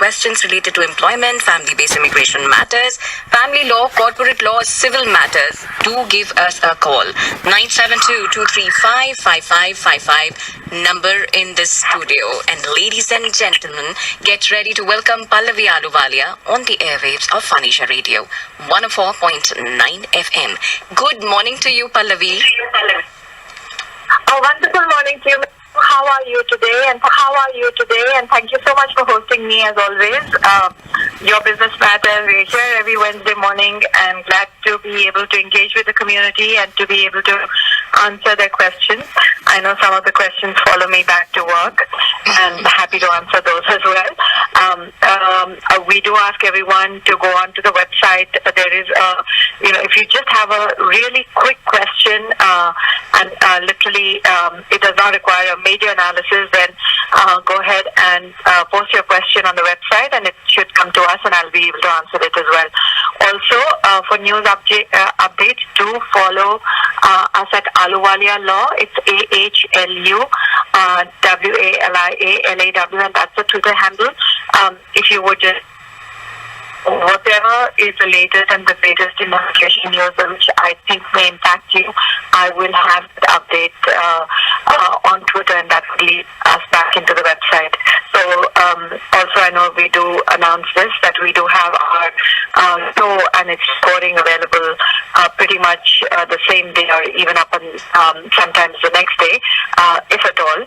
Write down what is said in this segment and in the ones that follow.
questions related to employment, family-based immigration matters, family law, corporate law, civil matters, do give us a call. 972-235-5555, number in the studio. And ladies and gentlemen, get ready to welcome Pallavi Ahluwalia on the airwaves of Phanisha Radio, 104.9 FM. Good morning to you, Pallavi. A wonderful morning to you. How are you today? And thank you so much for hosting me as always. Your Business Matters, we're here every Wednesday morning, and glad to be able to engage with the community and to be able to answer their questions. I know some of the questions follow me back to work, and happy to answer those as well. We do ask everyone to go onto the website. There is if you just have a really quick question, and literally it does not require a major analysis, then go ahead and post your question on the website, and it should come to us, and I'll be able to answer it as well. Also, for news updates, do follow us at Ahluwalia Law. It's AHLUWALIALAW, and that's the Twitter handle. If you would just, whatever is the latest and the greatest immigration news which I think may impact you, I will have the update on Twitter, and that will lead us back into the website. So also, I know we do announce this, that we do have our show and its recording available pretty much the same day, or even up and sometimes the next day, if at all,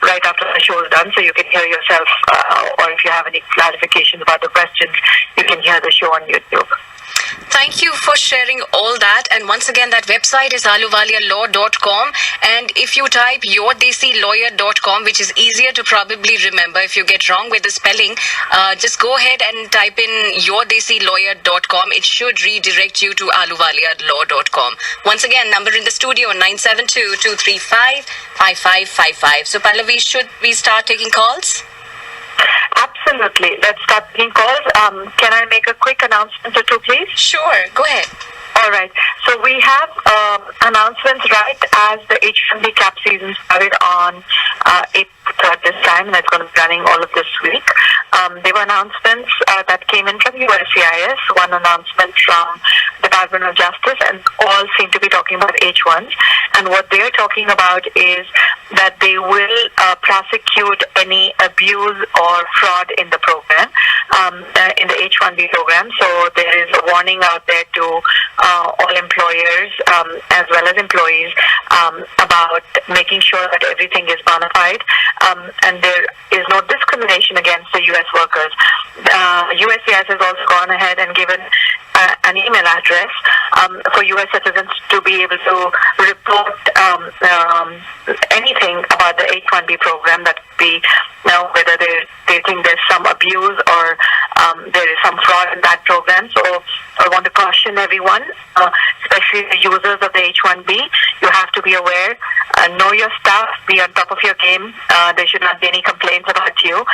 right after the show is done, so you can hear yourself, or if you have any clarifications about the questions, you can hear the show on YouTube. Thank you for sharing all that. And once again, that website is ahluwalialaw.com. And if you type yourdesilawyer.com, which is easier to probably remember if you get wrong with the spelling, just go ahead and type in yourdesilawyer.com. It should redirect you to ahluwalialaw.com. Once again, number in the studio, 972-235-5555. So Pallavi, should we start taking calls? Absolutely. Let's start taking calls. Can I make a quick announcement or two, please? Sure. Go ahead. All right. So we have announcements right as the H-1B cap season started on April 3rd this time, and it's going to be running all of this week. There were announcements that came in from USCIS, one announcement from Department of Justice, and all seem to be talking about H-1s. And what they're talking about is that they will prosecute any abuse or fraud in the program, in the H-1B program. So there is a warning out there to all employers as well as employees about making sure that everything is bona fide, and there is no discrimination against the U.S. workers. USCIS has also gone ahead and given an email address for U.S. citizens to be able to report anything about the H-1B program, that could be whether they think there's some abuse or there is some fraud in that program. So I want to caution everyone, especially the users of the H-1B, you have to be aware, know your stuff, be on top of your game. There should not be any complaints about you.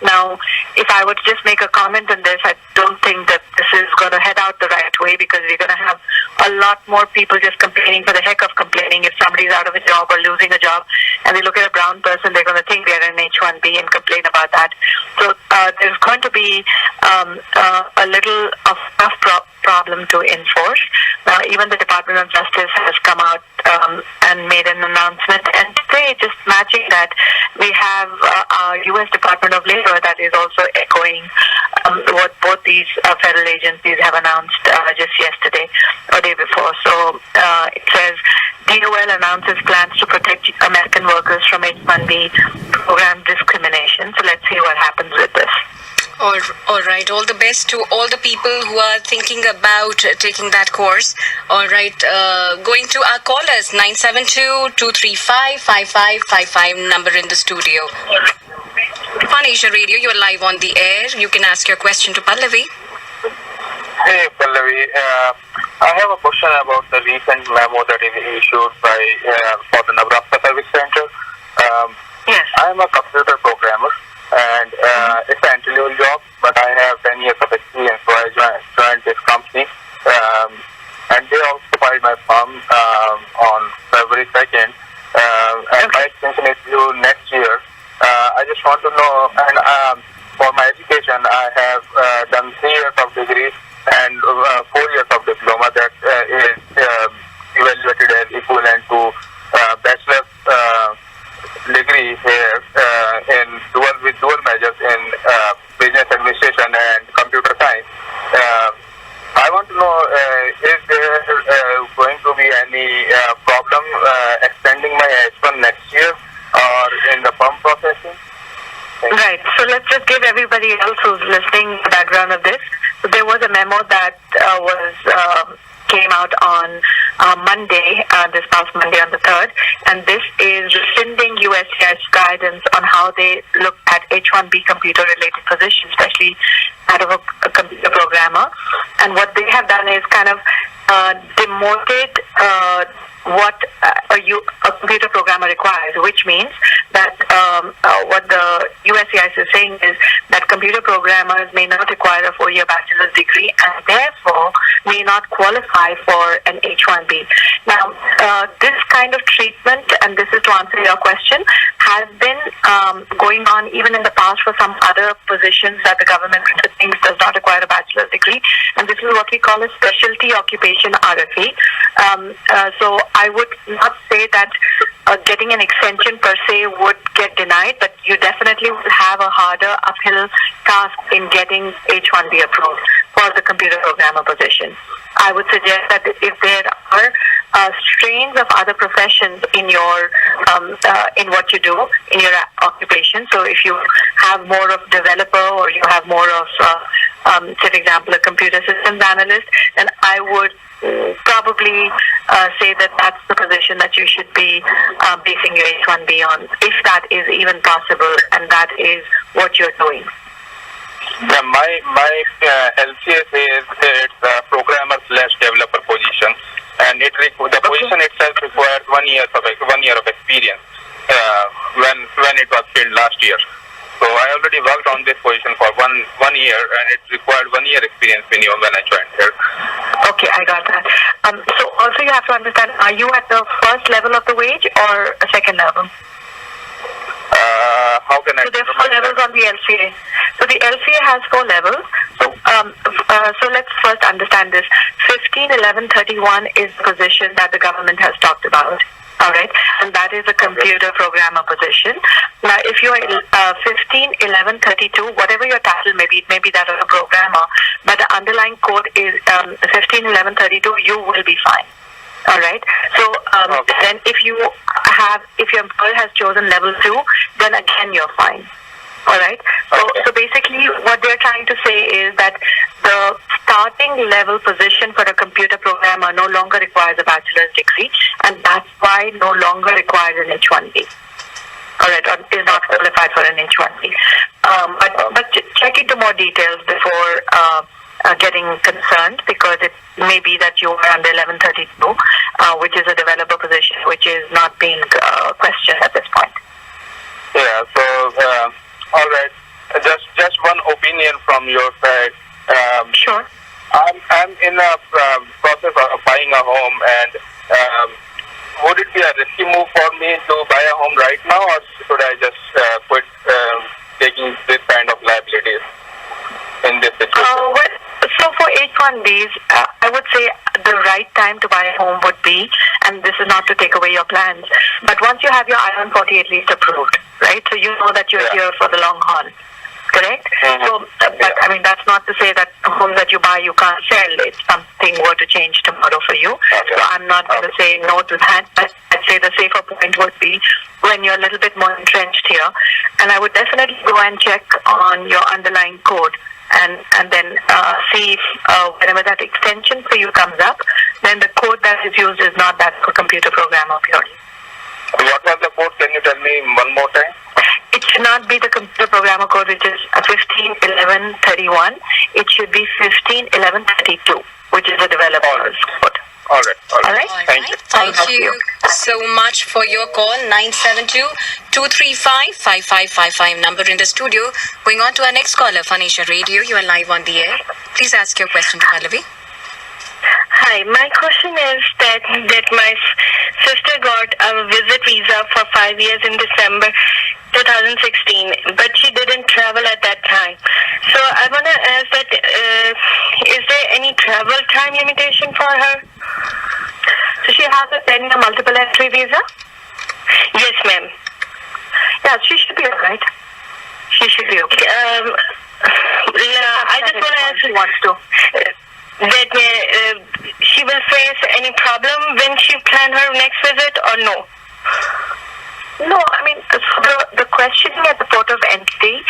Now, if I were to just make a comment on this, I don't think that this is going to head out the right way, because we're going to have a lot more people just complaining for the heck of complaining. If somebody's out of a job or losing a job and they look at a brown person, they're going to think they're an H-1B and complain about that. So there's going to be a little of tough problem to enforce. Even the Department of Justice has come out and made an announcement, and today, just matching that, we have our U.S. Department of Labor that is also echoing what both these federal agencies have announced just yesterday or day before. So it says, DOL announces plans to protect American workers from H-1B program discrimination. So let's see what happens with this. All right. All the best to all the people who are thinking about taking that course. All right. Going to our callers, 972-235-5555, number in the studio. Phanisha Radio, you're live on the air. You can ask your question to Pallavi. Hey, Pallavi. I have a question about the recent memo that is issued by for the Nebraska Service Center. Yes. I am a computer programmer, and it's an entry-level job, but I have 10 years of experience, so I joined this company. And they occupied my farm on February 2nd, and my extension is due next year. I just want to know, and education, I have done 3 years of degree and 4 years of diploma that is evaluated as equivalent to bachelor's degree here with dual majors in business administration and computer science. I want to know, is there going to be any problem extending my H1 next year or in the perm processing? Right. So let's just give everybody else who's listening the background of this. So there was a memo that came out on Monday, this past Monday on the 3rd, and this is rescinding USCIS guidance on how they look at H1B computer-related positions, especially out of a computer programmer. And what they have done is kind of demoted what a computer programmer requires, which means that what the USCIS is saying is that computer programmers may not require a 4-year bachelor's degree and therefore may not qualify for an H1B. Now, this kind of treatment, and this is to answer your question, has been going on even in the past for some other positions that the government thinks does not require a bachelor's degree, and this is what we call a specialty occupation RFE. So I would not say that getting an extension per se would get denied, but you definitely will have a harder uphill task in getting H1B approved for the computer programmer position. I would suggest that if there are strains of other professions in your in what you do in your occupation, so if you have more of developer or you have more of say for example a computer systems analyst, then I would probably say that that's the position that you should be basing your H1B on, if that is even possible and that is what you're doing. Yeah, my LCA says it's a programmer/developer position, and the position itself requires 1 year of experience when it was filled last year. So I already worked on this position for one year, and it required 1 year experience minimum when I joined here. Okay, I got that. So also you have to understand, are you at the first level of the wage or a second level? How can I? So there are 4 levels on the LCA. So the LCA has 4 levels. So let's first understand this. 15, 11, 31 is the position that the government has talked about. All right, and that is a computer programmer position. Now, if you are 15, 11, 32, whatever your title may be, it may be that of a programmer, but the underlying code is 15, 11, 32, you will be fine. All right. So then if your employer has chosen level 2, then again you're fine. All right. So basically what they're trying to say is that the starting level position for a computer programmer no longer requires a bachelor's degree, and that's why no longer requires an H1B. All right, or is not qualified for an H1B. But check into more details before getting concerned, because it may be that you are under 1132, which is a developer position, which is not being questioned at this point. Yeah. So all right. Just one opinion from your side. Sure. I'm in a process of buying a home, and would it be a risky move for me to buy a home right now, or should I just quit taking this kind of liabilities in this situation? So for H1Bs, I would say the right time to buy a home would be, and this is not to take away your plans, but once you have your I-140 at least approved, right? So you know that you're here for the long haul. Correct? Mm-hmm. So, but I mean, that's not to say that a home that you buy you can't sell if something were to change tomorrow for you. Okay. So I'm not going to say no to that, but I'd say the safer point would be when you're a little bit more entrenched here. And I would definitely go and check on your underlying code and then see if whenever that extension for you comes up, then the code that is used is not that for computer programmer purely. What was the code? Can you tell me one more time? It should not be the computer programmer code, which is 151131. It should be 151132, which is the developer's code. All right. All right. Thank you. Thank you so much for your call. 972-235-5555 number in the studio. Going on to our next caller, Phanisha Radio. You are live on the air. Please ask your question to Pallavi. Hi, my question is that my sister got a visit visa for 5 years in December 2016, but she didn't travel at that time. time limitation for her? So she has a 10-year multiple entry visa? Yes, ma'am. Yeah, she should be alright. She should be okay. I just want to ask she wants to. that she will face any problem when she plan her next visit or no? No, I mean, the questioning at the port of entry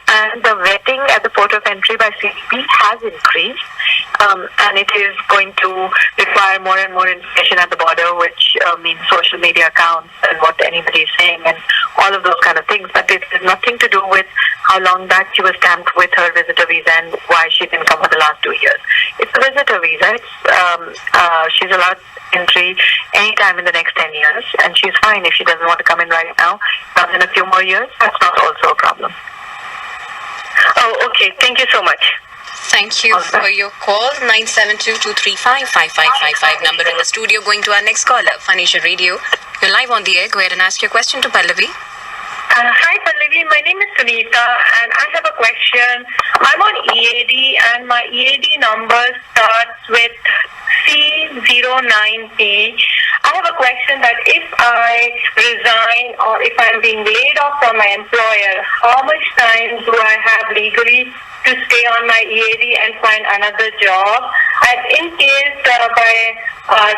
and the vetting at the port of entry by CBP has increased, and it is going to require more and more information at the border, which means social media accounts and what anybody is saying and all of those kind of things. But it has nothing to do with how long back she was stamped with her visitor visa and why she didn't come for the last 2 years. It's a visitor visa. She's allowed entry anytime in the next 10 years, and she's fine if she doesn't want to come in right now. Comes in a few more years, that's not also a problem. Oh, okay. Thank you so much. Thank you for your call. 972-235-5555 number in the studio. Going to our next caller, Phanisha Radio. You're live on the air. Go ahead and ask your question to Pallavi. Hi Pallavi, my name is Sunita and I have a question. I'm on EAD and my EAD number starts with C09P. I have a question that if I resign or if I'm being laid off from my employer, how much time do I have legally to stay on my EAD and find another job? And in case by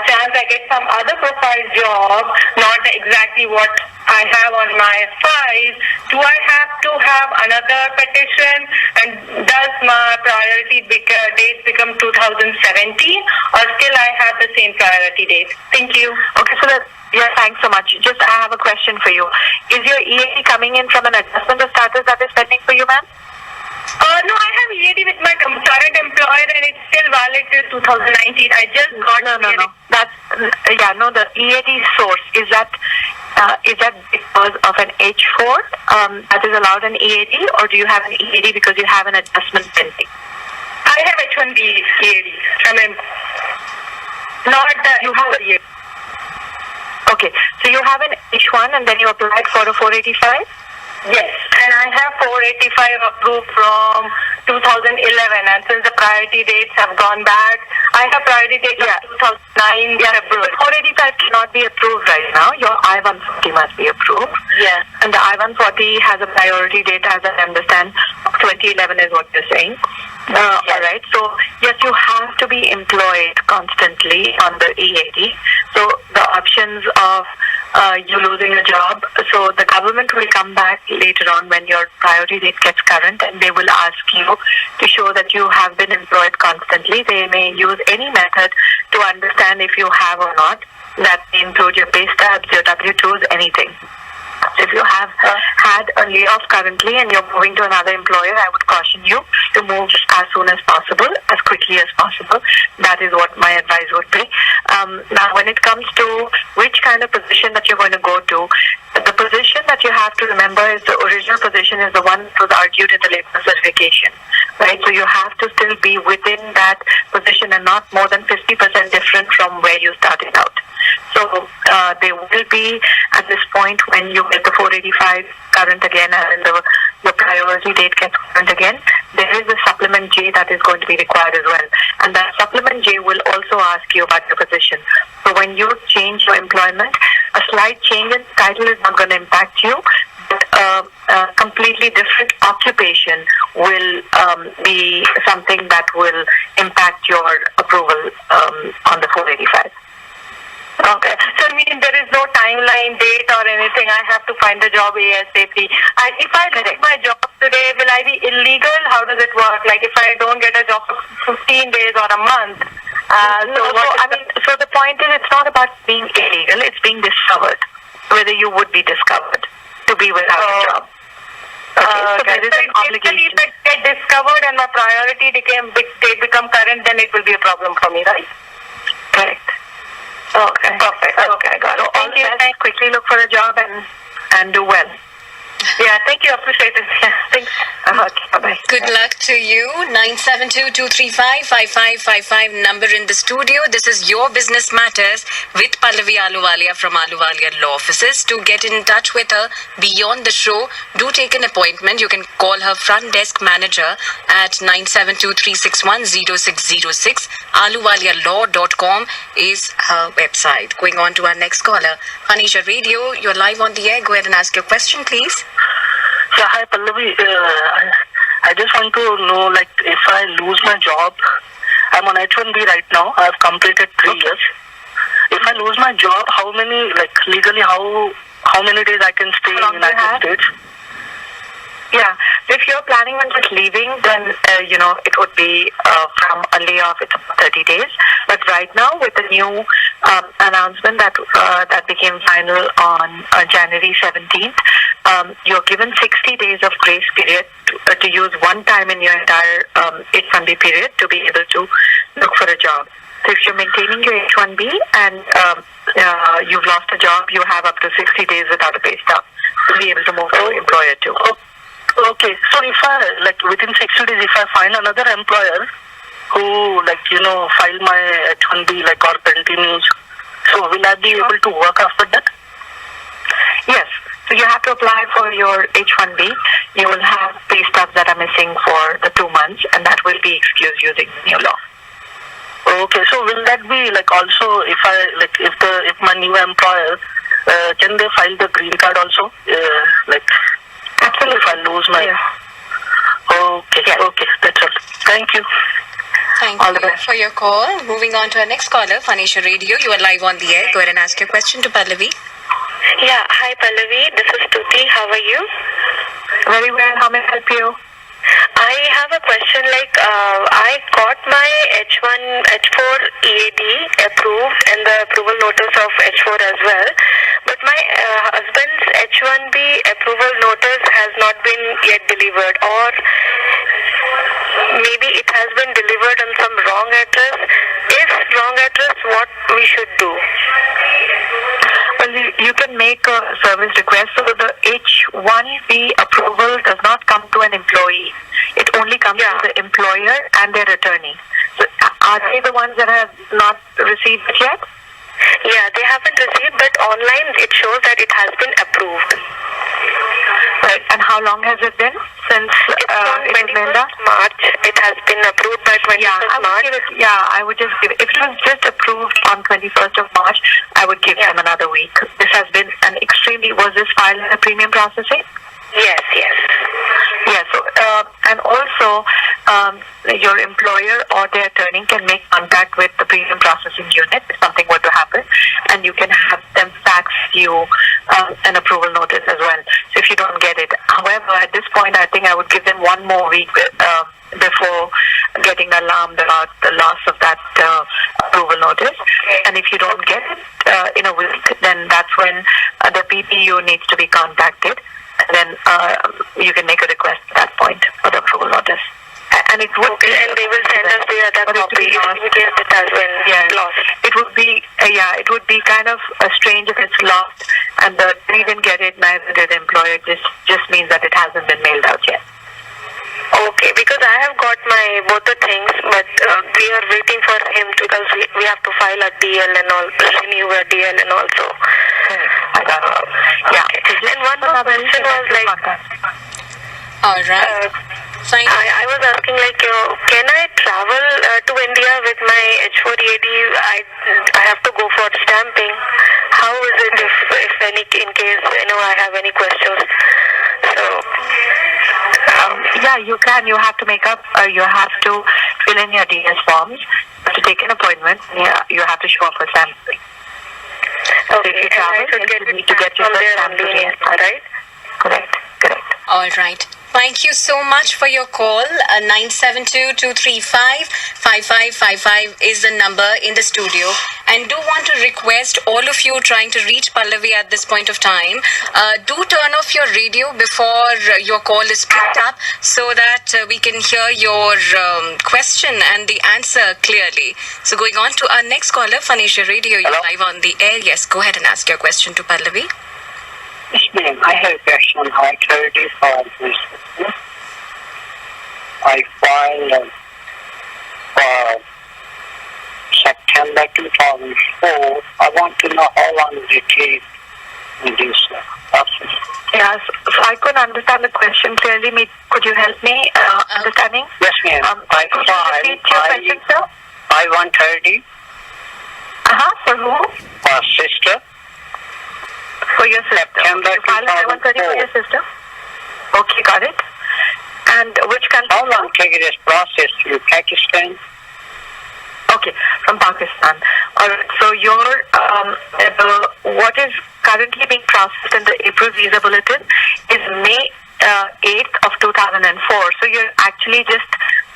chance I get some other profile job, not exactly what I have on my file, do I have to have another petition? And does my priority date become 2017 or still I have the same priority date? Thank you. Okay, so yeah, thanks so much. Just I have a question for you. Is your EAD coming in from an adjustment of status that is pending for you, ma'am? No, I have EAD with my current employer and it's still valid till 2019. I just got No. That's the EAD source is that because of an H4 that is allowed an EAD, or do you have an EAD because you have an adjustment pending? I have H1B EAD. I mean, not the you have EAD. Okay, so you have an H1 and then you applied for a 485? Yes, and I have 485 approved from 2011, and since the priority dates have gone back, I have priority dates of 2009 approved. 485 cannot be approved right now. Your I-140 must be approved. Yes. And the I-140 has a priority date, as I understand, of 2011 is what you're saying. Yes. All right. So, yes, you have to be employed constantly on the EAD. So, the options of you losing a job, so the government will come back later on when your priority date gets current and they will ask you to show that you have been employed constantly. They may use any method to understand if you have or not. That may include your pay stubs, your W-2s, anything. So if you have had a layoff currently and you're moving to another employer, I would caution you to move as soon as possible, as quickly as possible. That is what my advice would be. Now, when it comes to which kind of position that you're going to go to, the position that you have to remember is the original position is the one that was argued in the labor certification, right? So you have to still be within that position and not more than 50% different from where you started out. So there will be, at this point, when you get the 485 current again and your priority date gets current again, there is a supplement J that is going to be required as well. And that supplement J will also ask you about your position. So when you change your employment, a slight change in title is not going to impact you, but a completely different occupation will be something that will impact your approval on the 485. Okay. So, I mean, there is no timeline, date or anything. I have to find a job ASAP. And if I get my job today, will I be illegal? How does it work? Like, if I don't get a job for 15 days or a month? So the point is, it's not about being illegal. It's being discovered, whether you would be discovered to be without a job. Okay, so there is an obligation. If I get discovered and my priority date become current, then it will be a problem for me, right? Correct. Okay, perfect. Okay, I got it. Thank you. Quickly look for a job and do well. Yeah, thank you. Appreciate it. Yeah, thanks. Okay. Bye-bye. Good luck to you. 972-235-5555 number in the studio. This is Your Business Matters with Pallavi Ahluwalia from Ahluwalia Law Offices. To get in touch with her beyond the show, do take an appointment. You can call her front desk manager at 972-361-0606. ahluwalialaw.com is her website. Going on to our next caller. Hanisha Radio, you're live on the air. Go ahead and ask your question, please. Yeah, hi Pallavi. I just want to know, like, if I lose my job, I'm on H1B right now. I've completed 3 years. If I lose my job, how many, like, legally, how many days I can stay in the United States? Yeah, if you're planning on just leaving, then, it would be from a layoff, it's about 30 days. But right now, with the new announcement that became final on January 17th, you're given 60 days of grace period to use one time in your entire H1B period to be able to look for a job. So if you're maintaining your H1B and you've lost a job, you have up to 60 days without a pay stub to be able to move to employer too. Okay, so if I, like, within 60 days, if I find another employer who, like, file my H1B, like, or continues, so will I be able to work after that? Yes. So you have to apply for your H1B. You will have pay stubs that are missing for the 2 months, and that will be excused using the new law. Okay, so will that be, like, also if I, like, if my new employer, can they file the green card also? Absolutely. If I lose my... Yes. Okay, Yes. Okay, that's all. Thank you. Thank All the you best. for your call. Moving on to our next caller, Phanisha Radio. You are live on the air. Go ahead and ask your question to Pallavi. Yeah, hi Pallavi, this is Tuti. How are you? Very well. How may I help you? I have a question, like, I got my H4 EAD approved and the approval notice of H4 as well, but my husband's H1B approval notice has not been yet delivered, or maybe it has been delivered on some wrong address. If wrong address, what we should do? Well, you can make a service request. So the H1B approval does not come to an employee. It only comes to the employer and their attorney. So are they the ones that have not received it yet? Yeah, they haven't received, but online it shows that it has been approved. Right. And how long has it been since It's on it was mailed 21st out? March. It has been approved by 21st March. I would just give it. If it was just approved on 21st of March, I would give them another week. This has been was this filed in a premium processing? Yes. Yeah, so, and also, your employer or their attorney can make contact with the premium processing unit if something were to happen, and you can have them fax you an approval notice as well. So if you don't get it. However, at this point, I think I would give them one more week before getting alarmed about the loss of that approval notice. And if you don't get it in a week, then that's when the PPU needs to be contacted. And then you can make a request at that point for the approval notice. And it would be, and they will send us the other copy in case it has been lost. It would be it would be kind of strange if it's lost and the attorney didn't get it, neither did the employer. It just means that it hasn't been mailed out yet. Okay, because I have got my both the things, but we are waiting for him because we have to file a DL and all, renew a DL and also. I got it. Yeah. Okay. And one more question was like, All right. Thank you. I was asking like, can I travel to India with my H4 EAD? I have to go for stamping. How is it if any, in case I have any questions? So. Yeah, you can. You have to make up. You have to fill in your DS forms. You have to take an appointment. Yeah, you have to show up for sampling. Okay, If you and travel, I should then get you it need to get your from there first only, sample. right? Correct. All right. Thank you so much for your call. 972-235-5555 is the number in the studio. And do want to request all of you trying to reach Pallavi at this point of time, do turn off your radio before your call is picked up so that we can hear your question and the answer clearly. So going on to our next caller, Phanisha Radio, you're live on the air. Yes, go ahead and ask your question to Pallavi. Yes, ma'am. I have a question. How I heard you for this. I filed for September 2004. I want to know how long it takes in this process. Yes, so I couldn't understand the question clearly. Could you help me understanding? Yes, ma'am. Could you repeat your question, sir? I-130 For who? for sister. For your sister. September You filed an I-130 for your sister? Okay, got it. And which country? How long take this process to Pakistan? Okay, from Pakistan. All right. So what is currently being processed in the April visa bulletin is May 8th of 2004. So you're actually just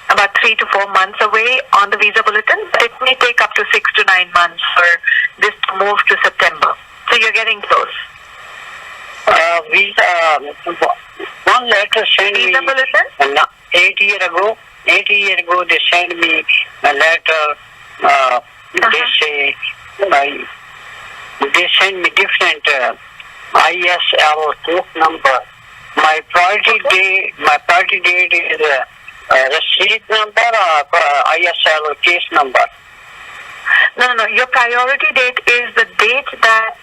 about 3 to 4 months away on the visa bulletin. But it may take up to 6 to 9 months for this to move to September. So you're getting close. One letter sent me Visa bulletin? 8 years ago. 8 years ago, they sent me a letter. They say they send me different ISL proof number. My priority date is receipt number or ISL case number. No. Your priority date is the date that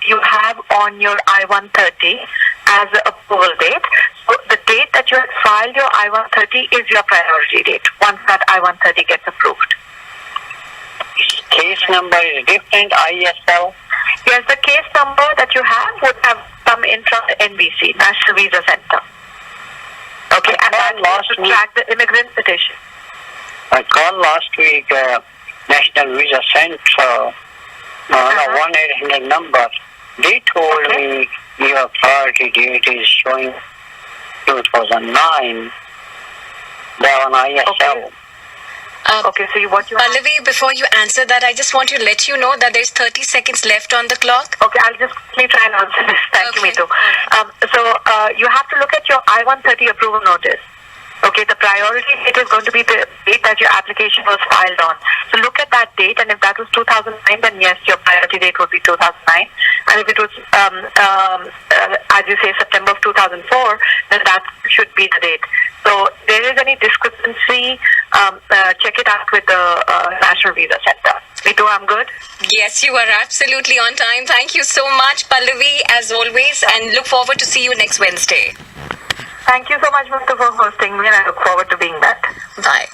you have on your I-130 as the approval date. So the date that you have filed your I-130 is your priority date once that I-130 gets approved. Case number is different, ISL. Yes, the case number that you have would have come in from the NVC, National Visa Center. Okay, and that is to track the immigrant petition. I called last week National Visa Center, 1-800 number. They told me your priority date is showing 2009. That one ISL. Okay, so what you Pallavi, before you answer that, I just want to let you know that there's 30 seconds left on the clock. Okay, I'll just quickly try and answer this. Thank you, Meetu. So you have to look at your I-130 approval notice. Okay, the priority date is going to be the date that your application was filed on. So look at that date, and if that was 2009, then yes, your priority date would be 2009. And if it was, as you say, September of 2004, then that should be the date. So there is any discrepancy, check it out with the National Visa Center. Meetu, I'm good? Yes, you are absolutely on time. Thank you so much, Pallavi, as always, and look forward to see you next Wednesday. Thank you so much, Meetu, for hosting me, and I look forward to being back. Bye.